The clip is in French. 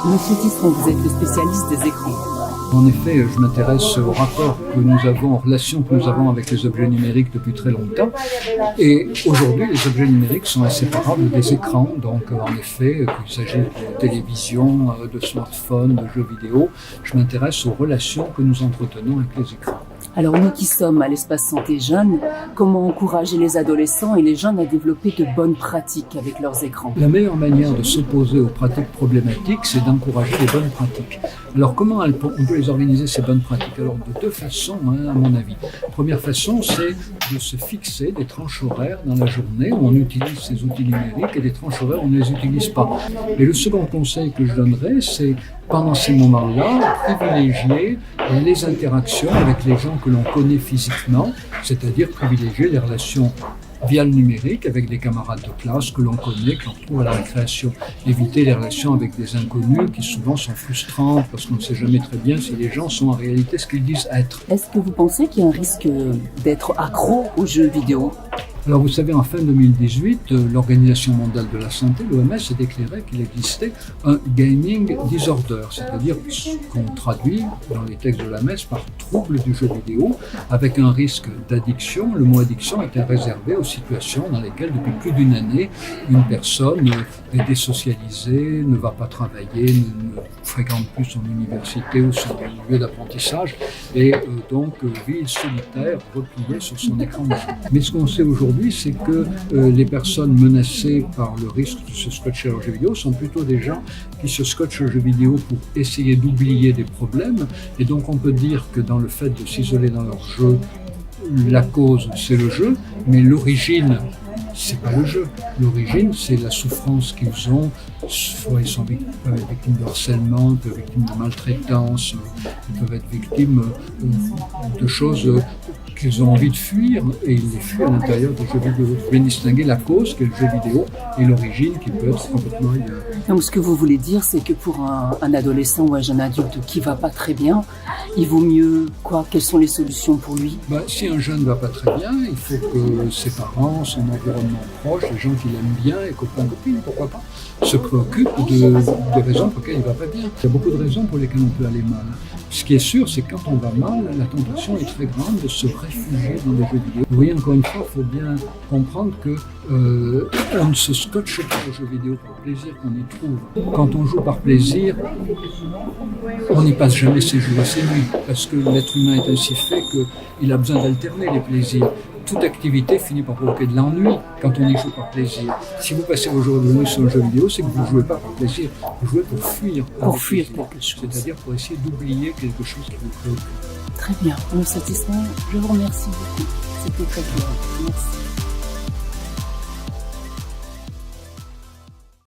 Monsieur Tisserand, vous êtes le spécialiste des écrans. En effet, je m'intéresse au rapport que nous avons, en relation que nous avons avec les objets numériques depuis très longtemps. Et aujourd'hui, les objets numériques sont inséparables des écrans. Donc, en effet, qu'il s'agisse de télévision, de smartphone, de jeux vidéo, je m'intéresse aux relations que nous entretenons avec les écrans. Alors nous qui sommes à l'espace santé jeunes, comment encourager les adolescents et les jeunes à développer de bonnes pratiques avec leurs écrans? La meilleure manière de s'opposer aux pratiques problématiques, c'est d'encourager les bonnes pratiques. Alors comment on peut les organiser, ces bonnes pratiques? Alors de deux façons, à mon avis. La première façon, c'est de se fixer des tranches horaires dans la journée où on utilise ces outils numériques et des tranches horaires où on ne les utilise pas. Et le second conseil que je donnerais, c'est pendant ces moments-là, privilégier les interactions avec les gens que l'on connaît physiquement, c'est-à-dire privilégier les relations via le numérique avec des camarades de classe que l'on connaît, que l'on retrouve à la récréation. Éviter les relations avec des inconnus qui souvent sont frustrantes parce qu'on ne sait jamais très bien si les gens sont en réalité ce qu'ils disent être. Est-ce que vous pensez qu'il y a un risque d'être accro aux jeux vidéo? Alors vous savez, en fin 2018, l'Organisation mondiale de la santé, l'OMS, a déclaré qu'il existait un gaming disorder, c'est-à-dire ce qu'on traduit dans les textes de l'OMS par trouble du jeu vidéo, avec un risque d'addiction. Le mot addiction était réservé aux situations dans lesquelles, depuis plus d'une année, une personne est désocialisée, ne va pas travailler, ne fréquente plus son université ou son lieu d'apprentissage, et donc vit solitaire, replié sur son écran. Mais ce qu'on sait aujourd'hui, c'est que les personnes menacées par le risque de se scotcher à leurs jeux vidéo sont plutôt des gens qui se scotchent aux jeux vidéo pour essayer d'oublier des problèmes. Et donc on peut dire que dans le fait de s'isoler dans leur jeu, la cause c'est le jeu, mais l'origine c'est pas le jeu. L'origine, c'est la souffrance qu'ils ont. Soit ils sont victimes de harcèlement, ils peuvent être victimes de maltraitance, ils peuvent être victimes de choses qu'ils ont envie de fuir et ils les fuient à l'intérieur des jeux vidéo. Il faut bien distinguer la cause, qui est le jeu vidéo, et l'origine, qui peut être complètement ailleurs. Donc ce que vous voulez dire, c'est que pour un adolescent ou un jeune adulte qui va pas très bien, il vaut mieux quoi? Quelles sont les solutions pour lui? Si un jeune ne va pas très bien, il faut que ses parents, son environnement proche, les gens qui l'aiment bien, et copains, copines, pourquoi pas, se préoccupent des raisons pour lesquelles il ne va pas bien. Il y a beaucoup de raisons pour lesquelles on peut aller mal. Ce qui est sûr, c'est que quand on va mal, la tentation est très grande de se réfugier dans les jeux vidéo. Vous voyez, encore une fois, il faut bien comprendre que on ne se scotche pas aux jeux vidéo pour le plaisir qu'on y trouve. Quand on joue par plaisir, on n'y passe jamais ses jours et ses nuits, parce que l'être humain est ainsi fait qu'il a besoin d'alterner les plaisirs. Toute activité finit par provoquer de l'ennui quand on y joue par plaisir. Si vous passez vos jours de nuit sur un jeu vidéo, c'est que vous ne jouez pas par plaisir, vous jouez pour fuir. Pour fuir quelque chose. C'est-à-dire pour essayer d'oublier quelque chose qui vous préoccupe. Très bien, nous satisfait. Je vous remercie beaucoup. C'était très clair. Merci.